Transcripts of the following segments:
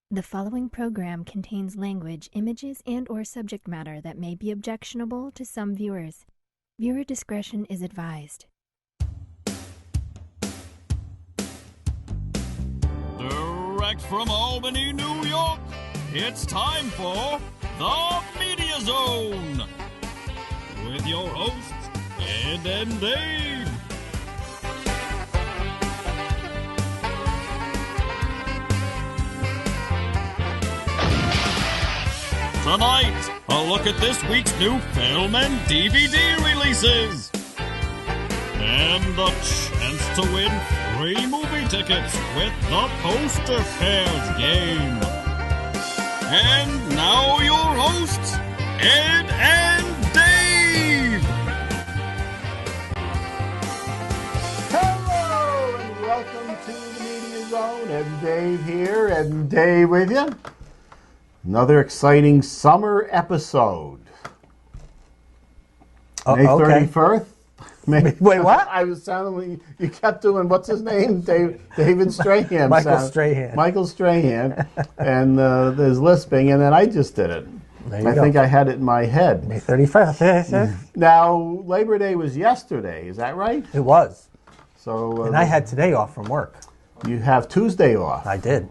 The following program contains language, images, and/or subject matter that may be objectionable to some viewers. Viewer discretion is advised. Direct from Albany, New York, it's time for The Media Zone with your hosts, Ed and Dave. Tonight, a look at this week's new film and DVD releases. And the chance to win free movie tickets with the Poster Pairs game. And now your hosts, Ed and Dave. Hello and welcome to the Media Zone. Ed and Dave here, Ed and Dave with you. Another exciting summer episode. May 31st. Wait, what? I was sounding, you kept doing, what's his name? David Strahan. Michael Strahan. And there's lisping, and then I just did it. I think I had it in my head. May 31st. Now, Labor Day was yesterday, is that right? It was. So, and I had today off from work. You have Tuesday off. I did.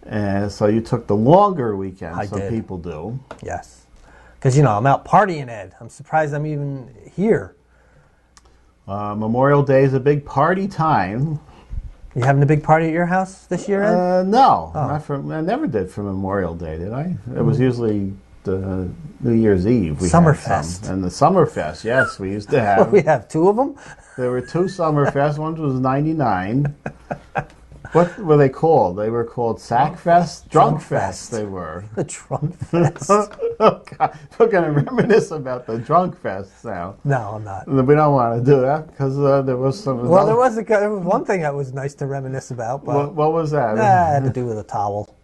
And so you took the longer weekend, did. People do. Yes. Because, I'm out partying, Ed. I'm surprised I'm even here. Memorial Day is a big party time. You having a big party at your house this year, Ed? No. I never did for Memorial Day, did I? It was usually the New Year's Eve. Summerfest. And the Summerfest, yes, we used to have. We have two of them? There were two Summerfests. One was 99. What were they called? They were called Sackfest? Drunkfest, they were. The Drunkfest. Oh, God. We're going to reminisce about the Drunkfest now. No, I'm not. We don't want to do that because there was some... Well, there was one thing that was nice to reminisce about. But what was that? It had to do with a towel.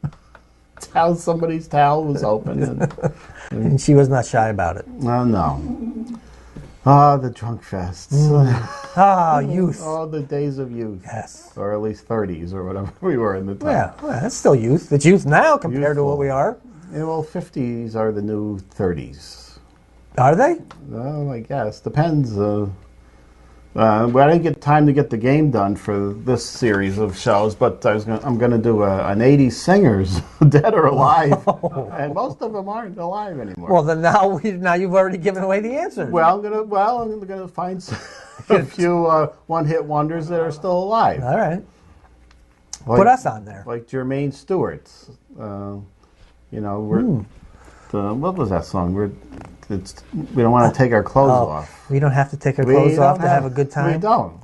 Somebody's towel was open. And she was not shy about it. No. The Drunkfests. Youth. All the days of youth. Yes. Or at least 30s or whatever we were in the time. Yeah, well, that's still youth. It's youth now compared to what we are. Yeah, well, 50s are the new 30s. Are they? Well, I guess. Depends. I didn't get time to get the game done for this series of shows, but I'm going to do an 80s singers, dead or alive, and most of them aren't alive anymore. Well, then now you've already given away the answer. Well, I'm gonna find a few one-hit wonders that are still alive. All right, put us on there, like Jermaine Stewart's. What was that song? We don't want to take our clothes off. We don't have to take our clothes off to have a good time? We don't.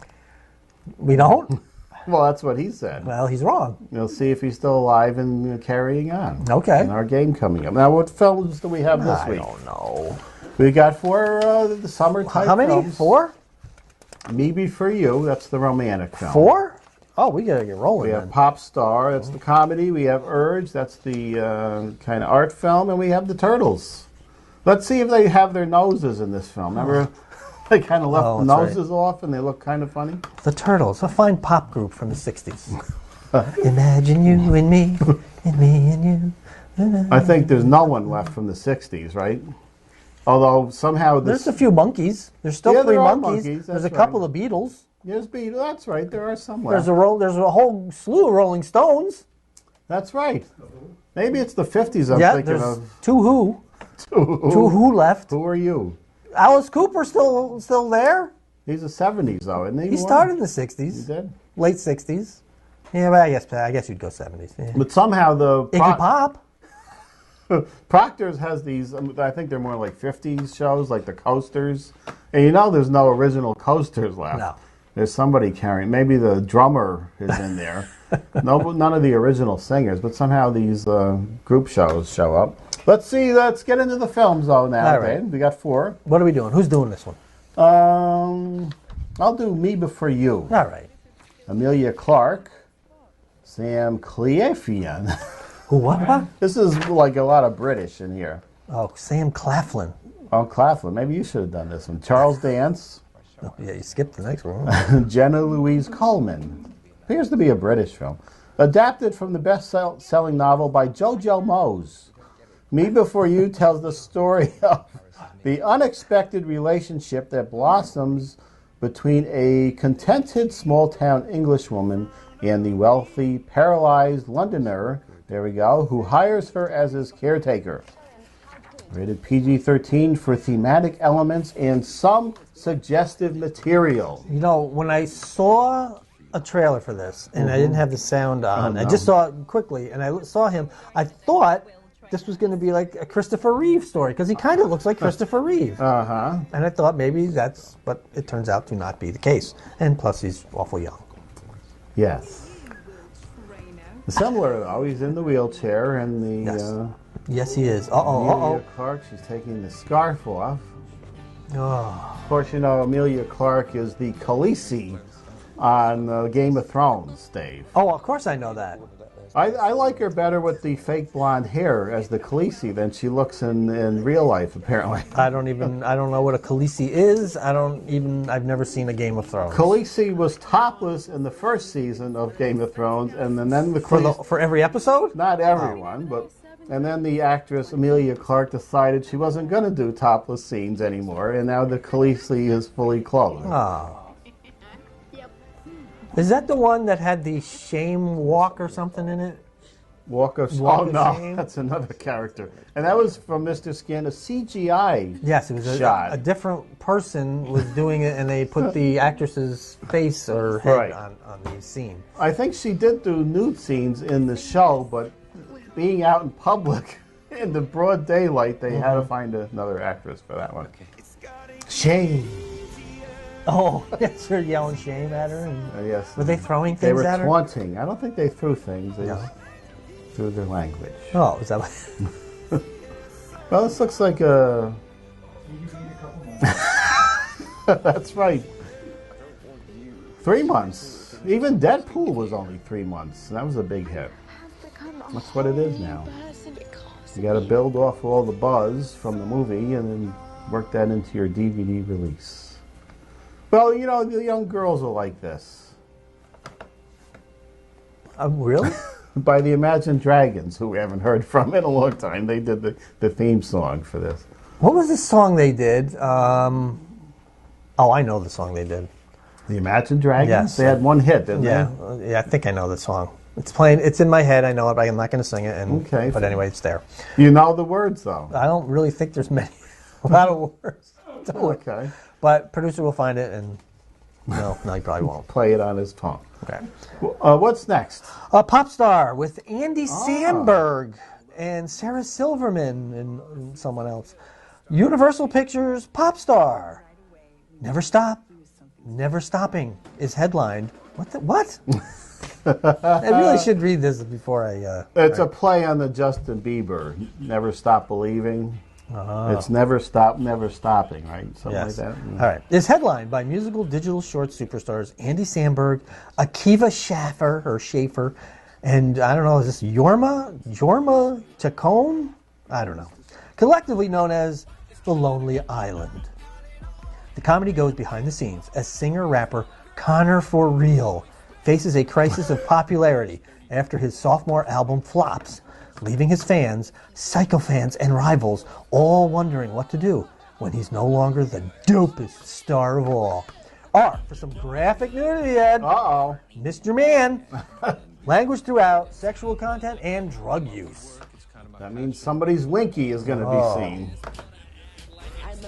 We don't? Well, that's what he said. Well, he's wrong. We'll see if he's still alive and carrying on. Okay. And our game coming up. Now, what films do we have this week? I don't know. We got 4 the summer type films. How many? 4? Me Before You, that's the romantic film. 4? Oh, we gotta get rolling. We have POPSTAR, that's the comedy. We have Urge, that's the kind of art film. And we have The Turtles. Let's see if they have their noses in this film. Remember, they kind of left the noses off and they look kind of funny? The Turtles, a fine pop group from the 60s. Imagine you and me, and me and you. I think there's no one left from the 60s, right? Although somehow... There's a few monkeys. There's still 3 monkeys. There's a couple of Beatles. There's Beatles, that's right. There are some left. There's a whole slew of Rolling Stones. That's right. Maybe it's the 50s I'm thinking of. Two Who. Two Who left. Who are you? Alice Cooper still there? He's the 70s, though, isn't he? He started in the 60s. He did? Late 60s. Yeah, but I guess you'd go 70s. Yeah. But somehow the... Iggy Pop? Proctor's has these, I think they're more like 50s shows, like the Coasters. And there's no original Coasters left. No. There's somebody carrying, maybe the drummer is in there. None of the original singers, but somehow these group shows show up. Let's get into the films though now. All right. We got 4. What are we doing? Who's doing this one? I'll do Me Before You. All right. Amelia Clarke, Sam Claflin. Who, what? This is like a lot of British in here. Oh, Sam Claflin. Oh, Claflin. Maybe you should have done this one. Charles Dance. Oh, yeah, you skipped the next one. Jenna Louise Coleman. Appears to be a British film. Adapted from the best-selling novel by JoJo Moyes. Me Before You tells the story of the unexpected relationship that blossoms between a contented small-town Englishwoman and the wealthy, paralyzed Londoner, there we go, who hires her as his caretaker. Rated PG-13 for thematic elements and some suggestive material. You know, when I saw a trailer for this, and I didn't have the sound on, I just saw it quickly, and I saw him, I thought this was going to be like a Christopher Reeve story, because he kind of looks like Christopher Reeve. Uh-huh. And I thought maybe that's, but it turns out to not be the case. And plus, he's awful young. Yes. Similar, though. He's in the wheelchair, and the... Yes. Yes, he is. Amelia Clark, she's taking the scarf off. Oh. Of course, you know, Amelia Clark is the Khaleesi on Game of Thrones, Dave. Oh, of course I know that. I like her better with the fake blonde hair as the Khaleesi than she looks in real life, apparently. I don't know what a Khaleesi is. I've never seen a Game of Thrones. Khaleesi was topless in the first season of Game of Thrones, and then the Khaleesi... For every episode? Not everyone, but... And then the actress Amelia Clark decided she wasn't going to do topless scenes anymore, and now the Khaleesi is fully clothed. Oh. Is that the one that had the shame walk or something in it? Walk of Shame? That's another character. And that was from Mr. Skin, a CGI Yes, it was shot. a different person was doing it, and they put the actress's face or head on the scene. I think she did do nude scenes in the show, but being out in public in the broad daylight, they had to find another actress for that one. Shame. Oh, yes, they're yelling shame at her. And yes. Were they throwing things They were at her? taunting. I don't think they threw things. They just threw their language. Oh, is that what? Well, this looks like a... That's right. 3 months. Even Deadpool was only 3 months. And that was a big hit. That's what it is now. You got to build off all the buzz from the movie and then work that into your DVD release. Well, you know, the young girls are like this. Really? By the Imagine Dragons, who we haven't heard from in a long time. They did the theme song for this. What was the song they did? Oh, I know the song they did. The Imagine Dragons? Yes. They had one hit, didn't they? Yeah, I think I know the song. It's playing. It's in my head. I know it, but I'm not going to sing it. Okay. But anyway, it's there. You know the words, though. I don't really think there's a lot of words to it. Okay. But producer will find it, and no, he probably won't. Play it on his phone. Okay. What's next? POPSTAR with Andy Samberg and Sarah Silverman and someone else. Universal Pictures POPSTAR. Never Stop, Never Stopping is headlined. What? I really should read this before I... It's a play on the Justin Bieber, Never Stop Believing. It's Never Stop, Never Stopping, right? Something like that. All right. It's headlined by musical digital short superstars Andy Samberg, Akiva Schaffer, and I don't know, is this Jorma Chacon? I don't know. Collectively known as The Lonely Island. The comedy goes behind the scenes as singer-rapper Connor For Real faces a crisis of popularity after his sophomore album flops, leaving his fans, psychofans, and rivals all wondering what to do when he's no longer the dopest star of all. R for some graphic nudity, Ed. Uh-oh. Mr. Man. Language throughout, sexual content, and drug use. That means somebody's winky is going to be seen.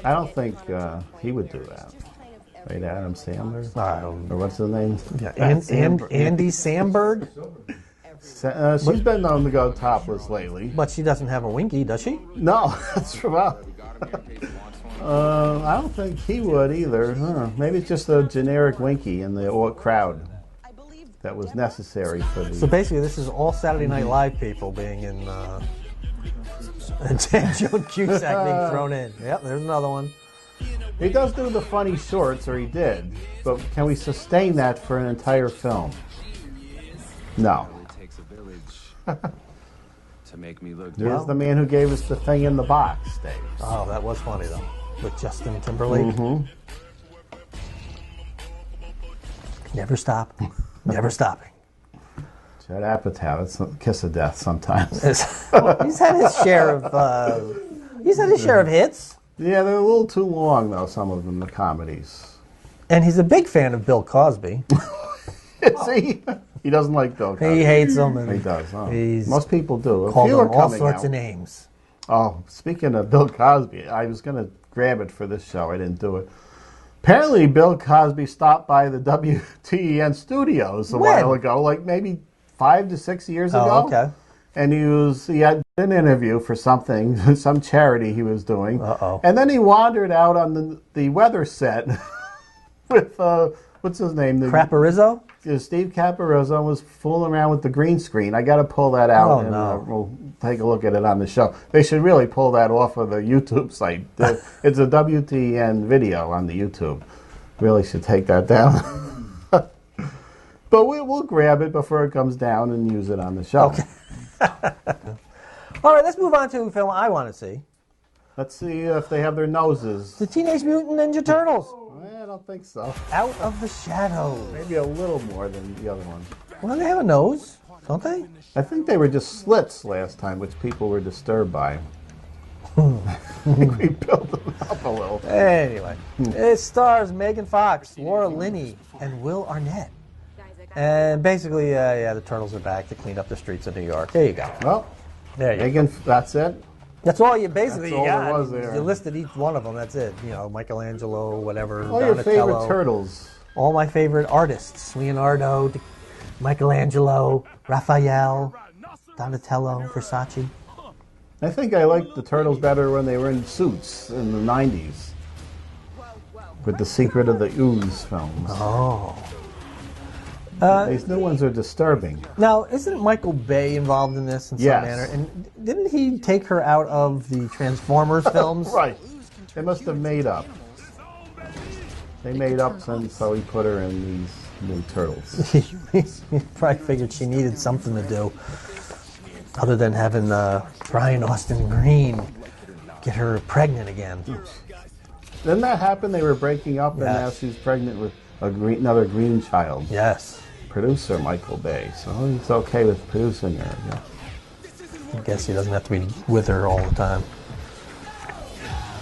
I don't think he would do that. Right, Adam Sandler? Or what's his name? Yeah, Andy Samberg. She's been known to go topless lately. But she doesn't have a winky, does she? No, that's well. I don't think he would either. Maybe it's just a generic winky in the crowd that was necessary for the... So basically, this is all Saturday Night Live people being in... Joan Cusack being thrown in. Yep, there's another one. He does do the funny shorts, or he did. But can we sustain that for an entire film? No. To make me look Here's the man who gave us the thing in the box, Dave. Oh, that was funny, though. With Justin Timberlake. Mm-hmm. Never stop. Never stopping. Judd Apatow, it's a kiss of death sometimes. He's had his share of hits. Yeah, they're a little too long, though, some of them, the comedies. And he's a big fan of Bill Cosby. Is he? He doesn't like Bill Cosby. He hates him. And He does. Oh. He's Most people do. called Few him are all coming sorts out. of names. Oh, speaking of Bill Cosby, I was going to grab it for this show. I didn't do it. Apparently, Bill Cosby stopped by the WTEN studios a while ago, like maybe 5 to 6 years ago. Oh, okay. And he had an interview for something, some charity he was doing. Uh-oh. And then he wandered out on the weather set with, what's his name? Craparizzo? Steve Caparizzo was fooling around with the green screen. I got to pull that out, Oh, and no. we'll take a look at it on the show. They should really pull that off of the YouTube site. It's a WTN video on the YouTube. Really should take that down. But we'll grab it before it comes down and use it on the show. Okay. All right, let's move on to a film I want to see. Let's see if they have their noses. The Teenage Mutant Ninja Turtles. I don't think so. Out of the Shadows. Maybe a little more than the other one. Well, they have a nose, don't they? I think they were just slits last time, which people were disturbed by. I think we built them up a little. Anyway, it stars Megan Fox, Laura Linney, and Will Arnett. And basically, the Turtles are back to clean up the streets of New York. There you go. Well, There you go. Megan, that's it. That's all you basically That's all got. there was there. You listed each one of them. That's it. You know, Michelangelo, whatever. All your favorite Donatello. turtles. All my favorite artists: Leonardo, Michelangelo, Raphael, Donatello, Versace. I think I liked the turtles better when they were in suits in the 90s. With the Secret of the Ooze films. Oh. These new ones are disturbing. Now, isn't Michael Bay involved in this in some Yes. manner? And didn't he take her out of the Transformers films? Right. They must have made up. They made up, and so he put her in these new turtles. He probably figured she needed something to do other than having Brian Austin Green get her pregnant again. Didn't that happen? They were breaking up, and Yes. now she's pregnant with another green child. Yes. Producer Michael Bay, so he's okay with producing her. Yeah. I guess he doesn't have to be with her all the time.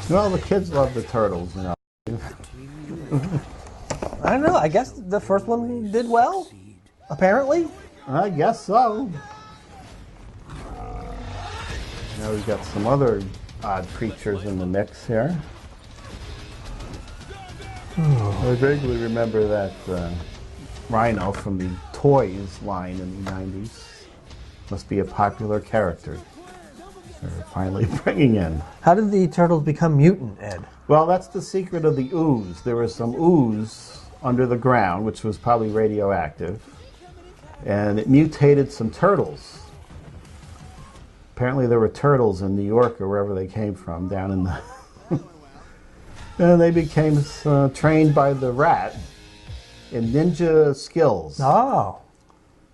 Well, the kids love the turtles, you know. I don't know. I guess the first one did well, apparently. I guess so. Now we've got some other odd creatures in the mix here. I vaguely remember that Rhino from the Toys line in the 90s. Must be a popular character. They're finally bringing in. How did the turtles become mutant, Ed? Well, that's the secret of the ooze. There was some ooze under the ground, which was probably radioactive, and it mutated some turtles. Apparently there were turtles in New York or wherever they came from, down in the... and they became trained by the rat in ninja skills. Oh.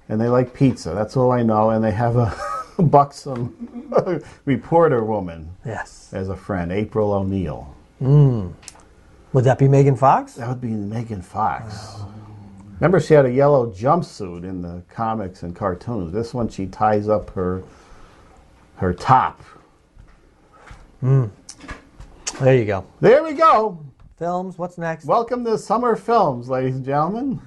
And they like pizza, that's all I know, and they have a buxom reporter woman Yes. as a friend, April O'Neil. Would that be Megan Fox? That would be Megan Fox. Remember, she had a yellow jumpsuit in the comics and cartoons. This one, she ties up her top. There you go. There we go. Films, what's next? Welcome to summer films, ladies and gentlemen.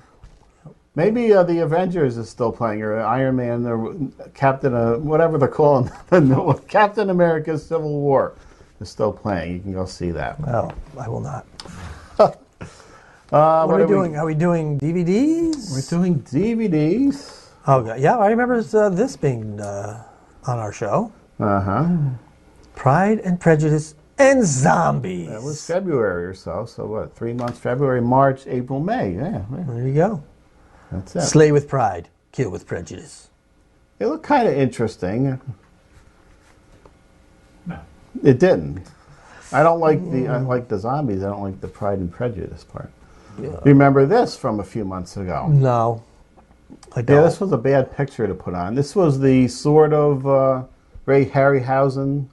Maybe the Avengers is still playing, or Iron Man, or Captain, whatever they're calling the new one. Captain America Civil War is still playing. You can go see that. Oh, I will not. What What are we doing? Are we doing DVDs? We're doing DVDs. Oh, yeah, I remember this being on our show. Uh-huh. Pride and Prejudice and Zombies. That was February or so. So what? 3 months, February, March, April, May. Yeah, There you go. that's it. Slay with pride, kill with prejudice. It looked kind of interesting. No. It didn't. I don't like I like the zombies. I don't like the Pride and Prejudice part. Yeah. You remember this from a few months ago? No, I don't. Yeah, this was a bad picture to put on. This was the sort of Ray Harryhausen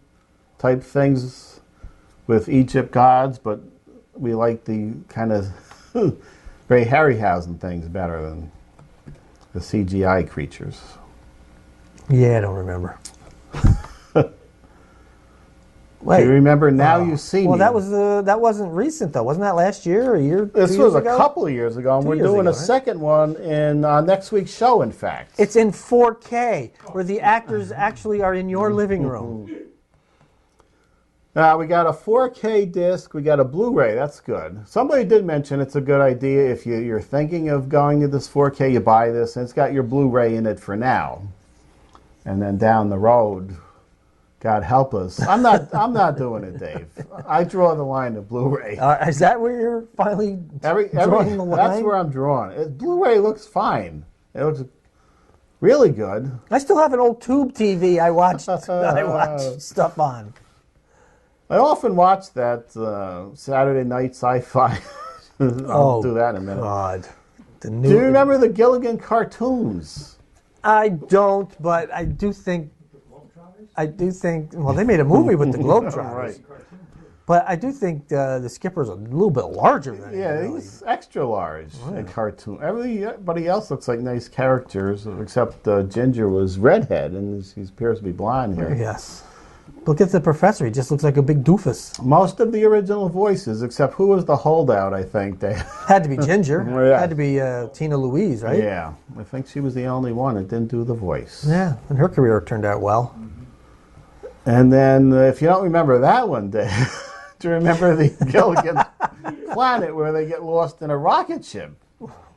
type things with Egypt gods, but we like the kind of Ray Harryhausen things better than the CGI creatures. Yeah, I don't remember. Do you remember Now You See Well, Me? that wasn't recent though. Wasn't that last year or a year? This was a couple of years ago, and we're doing a second one in next week's show, in fact. It's in 4K, where the actors actually are in your living room. Now, we got a 4K disc, we got a Blu-ray, that's good. Somebody did mention it's a good idea if you're thinking of going to this 4K, you buy this, and it's got your Blu-ray in it for now. And then down the road, God help us. I'm not doing it, Dave. I draw the line to Blu-ray. Is that where you're finally drawing the line? That's where I'm drawing. Blu-ray looks fine. It looks really good. I still have an old tube TV I watch stuff on. I often watch that Saturday night sci-fi. I'll do that in a minute. God. Do you remember the Gilligan cartoons? I don't, but I do think, well, they made a movie with the Globetrotters. Right. But I do think the Skipper's a little bit larger than him. He's extra large in cartoon. Everybody else looks like nice characters, except Ginger was redhead, and he appears to be blonde here. Yes. Look at the professor. He just looks like a big doofus. Most of the original voices, except who was the holdout, I think. They had to be Ginger. Had to be Tina Louise, right? Yeah. I think she was the only one that didn't do the voice. Yeah, and her career turned out well. And then, if you don't remember that one, Dave, do you remember the Gilligan planet where they get lost in a rocket ship?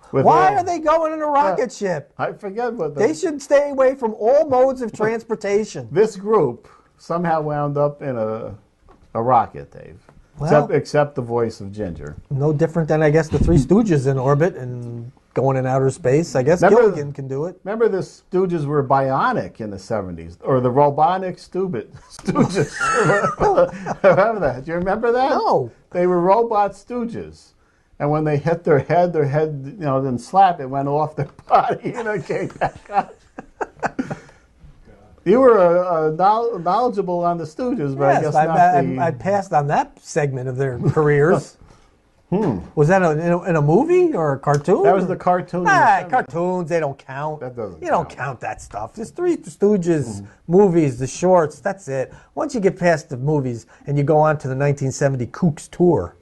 Why are they going in a rocket ship? I forget what they should stay away from all modes of transportation. This group somehow wound up in a rocket, Dave. Well, except the voice of Ginger. No different than, I guess, the Three Stooges in orbit and going in outer space. I guess Gilligan can do it. Remember the Stooges were bionic in the 70s, or the robotic Stooges. Remember that? Do you remember that? No. They were robot Stooges. And when they hit their head, didn't slap, it went off their body and it came back up. You were knowledgeable on the Stooges, but yes, I passed on that segment of their careers. Was that in a movie or a cartoon? That was the cartoon. Cartoons, they don't count. That doesn't You don't count that stuff. There's Three Stooges movies, the shorts, that's it. Once you get past the movies and you go on to the 1970 Kooks Tour,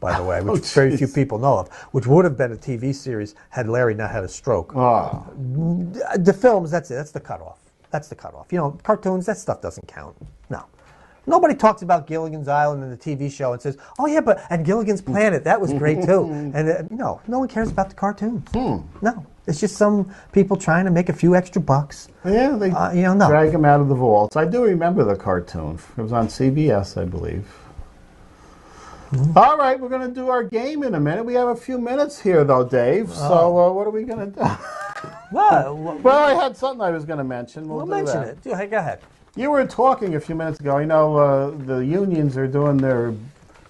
by the way, which very few people know of, which would have been a TV series had Larry not had a stroke. Oh. The films, that's it. That's the cutoff. That's the cutoff. Cartoons, that stuff doesn't count. No. Nobody talks about Gilligan's Island in the TV show and says, oh yeah, and Gilligan's Planet, that was great too. And no one cares about the cartoons. No. It's just some people trying to make a few extra bucks. Yeah, they drag them out of the vaults. I do remember the cartoon. It was on CBS, I believe. All right, we're going to do our game in a minute. We have a few minutes here, though, Dave. So what are we going to do? Well, I had something I was going to mention. We'll mention it. Go ahead. You were talking a few minutes ago. The unions are doing their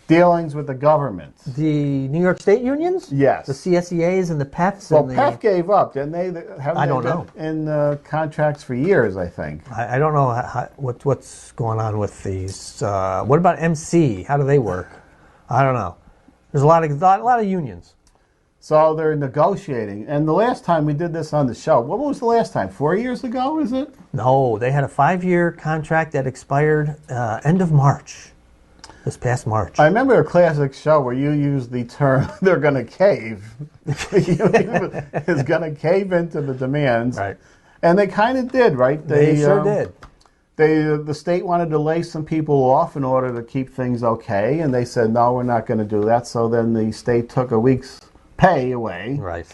dealings with the government. The New York State unions? Yes. The CSEAs and the PEFs? Well, PEF gave up, didn't they? I don't know. In contracts for years, I think. I don't know what's going on with these. What about MC? How do they work? I don't know. There's a lot of unions. So they're negotiating. And the last time we did this on the show, what was the last time? 4 years ago, is it? No, they had a 5-year contract that expired end of March, this past March. I remember a classic show where you used the term, they're going to cave. It's going to cave into the demands. Right. And they kind of did, right? They sure did. The state wanted to lay some people off in order to keep things okay, and they said, no, we're not going to do that. So then the state took a week's pay away. Right.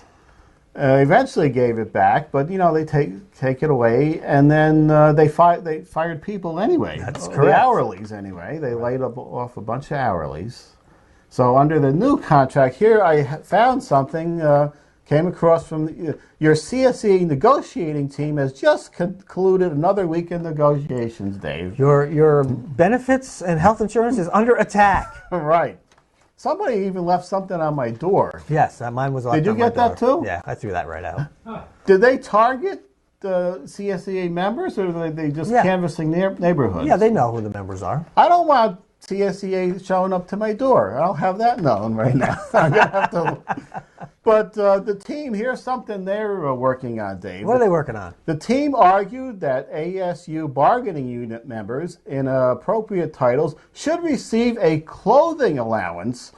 Eventually gave it back, but they take it away, and then they fired people anyway. That's correct. The hourlies anyway. They laid off a bunch of hourlies. So under the new contract here, I found something. Came across from your CSEA negotiating team has just concluded another week in negotiations, Dave. Your benefits and health insurance is under attack. Right. Somebody even left something on my door. Yes, mine was left on my door. Did you get that too? Yeah, I threw that right out. Did they target the CSEA members, or are they just canvassing neighborhoods? Yeah, they know who the members are. I don't want CSEA showing up to my door. I don't have that known right now. I'm going to have to But the team, here's something they're working on, Dave. What are they working on? The team argued that ASU bargaining unit members in appropriate titles should receive a clothing allowance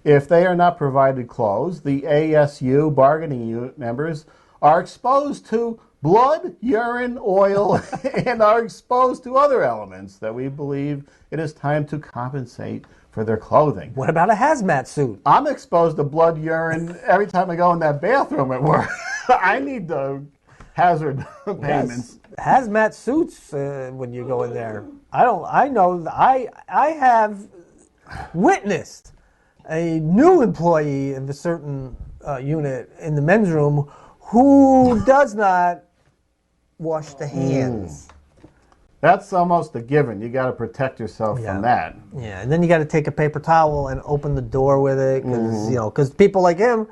if they are not provided clothes. The ASU bargaining unit members are exposed to blood, urine, oil, and are exposed to other elements that we believe it is time to compensate for their clothing. What about a hazmat suit? I'm exposed to blood, urine every time I go in that bathroom at work. I need the hazard payments. Yes. Hazmat suits when you go in there. I have witnessed a new employee of a certain unit in the men's room who does not wash the hands. That's almost a given. You got to protect yourself from that. Yeah, and then you got to take a paper towel and open the door with it because because people like him,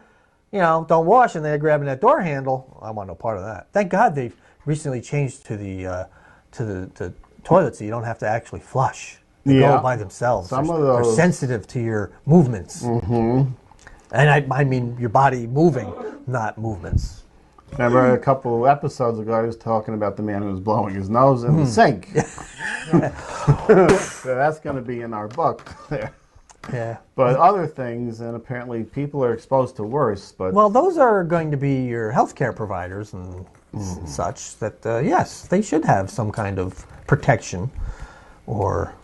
don't wash and they're grabbing that door handle. I want no part of that. Thank God they've recently changed to the toilet so you don't have to actually flush. They go by themselves. Some of those are sensitive to your movements. And I mean your body moving, not movements. Remember a couple episodes ago, I was talking about the man who was blowing his nose in the sink. So that's going to be in our book there. Yeah. But other things, and apparently people are exposed to worse. But well, those are going to be your healthcare providers and such that, yes, they should have some kind of protection or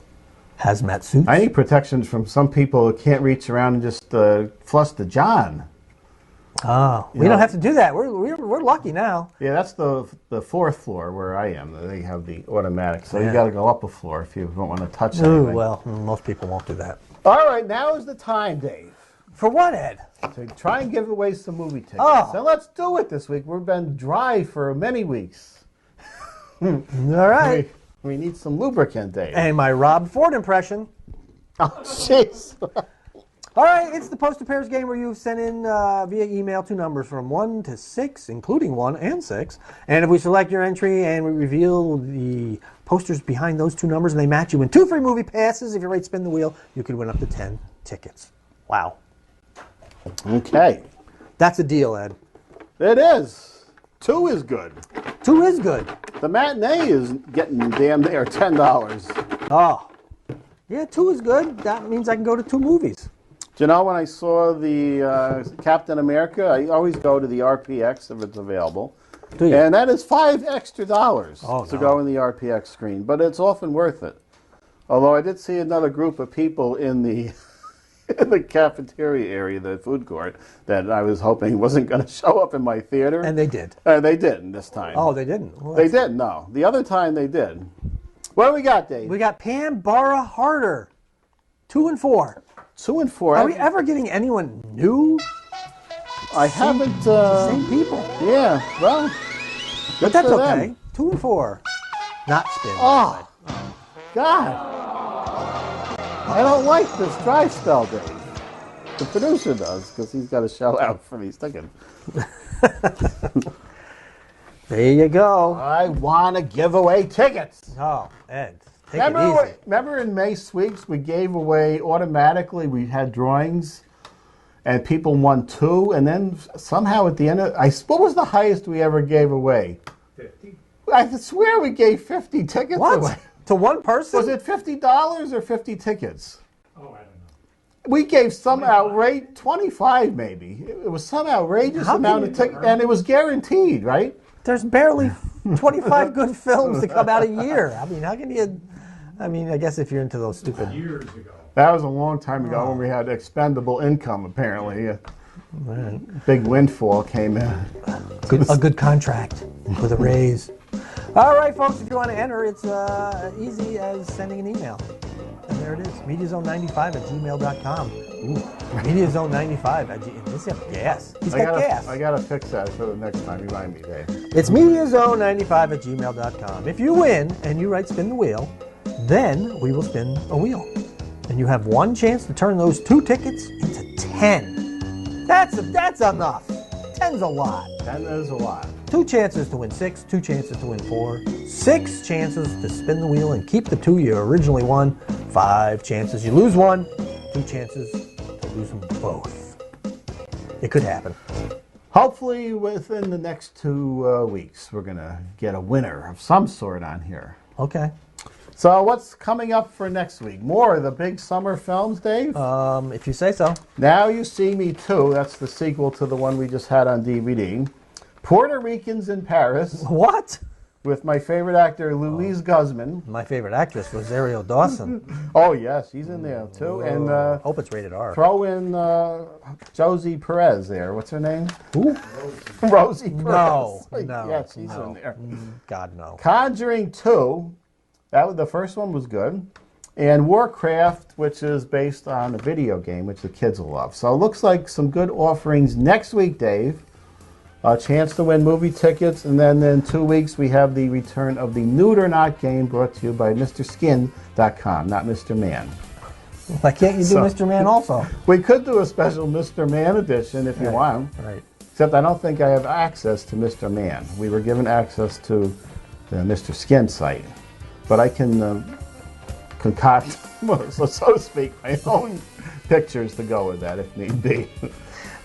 hazmat suits. I need protections from some people who can't reach around and just flush the john. Oh, we don't have to do that. We're lucky now. Yeah, that's the fourth floor where I am. They have the automatic, so you got to go up a floor if you don't want to touch anything. Ooh, well, most people won't do that. All right, now is the time, Dave. For what, Ed? To try and give away some movie tickets. Oh. So let's do it this week. We've been dry for many weeks. All right. We need some lubricant, Dave. And my Rob Ford impression. Oh, jeez. All right, it's the Poster Pairs game where you've sent in via email 2 numbers from 1 to 6, including 1 and 6. And if we select your entry and we reveal the posters behind those 2 numbers and they match, you win 2 free movie passes. If you rate Spin the Wheel, you could win up to 10 tickets. Wow. Okay. That's a deal, Ed. It is. 2 is good. 2 is good. The matinee is getting damn near $10. Oh. Yeah, 2 is good. That means I can go to 2 movies. Do you know, when I saw the Captain America, I always go to the RPX if it's available. Do you? And that is $5 extra to no. go in the RPX screen. But it's often worth it. Although I did see another group of people in the in the cafeteria area, the food court, that I was hoping wasn't going to show up in my theater. And they did. They didn't this time. Oh, they didn't? Well, they didn't, no. The other time they did. What do we got, Dave? We got Pam Barra Harder. 2 and 4. 2 and 4. Are we ever getting anyone new? I haven't. Same people. Yeah, well. But that's for okay. them. 2 and 4. Not Spin. Oh, God. I don't like this dry spell, Dave. The producer does, because he's got to shell out for these tickets. There you go. I want to give away tickets. Oh, Ed. Take it easy. Remember in May Sweeps, we gave away automatically, we had drawings, and people won 2, and then somehow at the end of, what was the highest we ever gave away? 50. I swear we gave 50 tickets away. To one person? Was it $50 or 50 tickets? Oh, I don't know. We gave some outrageous, 25 maybe. It was some outrageous amount of tickets, and it was guaranteed, right? There's barely 25 good films to come out a year. I mean, how can you... I mean, I guess if you're into those stupid... Years ago. That was a long time ago when we had expendable income, apparently. A big windfall came in. A good contract with a raise. All right, folks, if you want to enter, it's easy as sending an email. And there it is, mediazone95@gmail.com. Ooh, mediazone95 Does he have gas? He's got gas. I got to fix that for the next time. Remind me, Dave. It's mediazone95@gmail.com. If you win and you write Spin the Wheel, then we will spin a wheel. And you have 1 chance to turn those 2 tickets into 10. That's enough. 10's a lot. 10 is a lot. 2 chances to win 6, 2 chances to win 4, 6 chances to spin the wheel and keep the 2 you originally won, 5 chances you lose 1, 2 chances to lose them both. It could happen. Hopefully, within the next 2 weeks, we're going to get a winner of some sort on here. Okay. So what's coming up for next week? More of the big summer films, Dave? If you say so. Now You See Me Too. That's the sequel to the one we just had on DVD. Puerto Ricans in Paris What? with my favorite actor, Louise Guzman. My favorite actress was Ariel Dawson. Oh, yes, she's in there, too. And Hope it's rated R. throw in Josie Perez there. What's her name? Who? Rosie Perez. No. Yeah, she's in there. God, no. Conjuring 2. The first one was good. And Warcraft, which is based on a video game, which the kids will love. So it looks like some good offerings next week, Dave. A chance to win movie tickets. And then in 2 weeks, we have the return of the Nude or Not game brought to you by MrSkin.com, not Mr. Man. Why can't you do Mr. Man also? We could do a special Mr. Man edition if you want. Right. Except I don't think I have access to Mr. Man. We were given access to the Mr. Skin site. But I can concoct, so to speak, my own pictures to go with that if need be.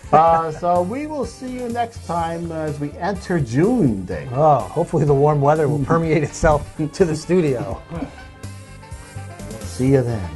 So we will see you next time as we enter June, Dave. Oh, hopefully the warm weather will permeate itself to the studio. See you then.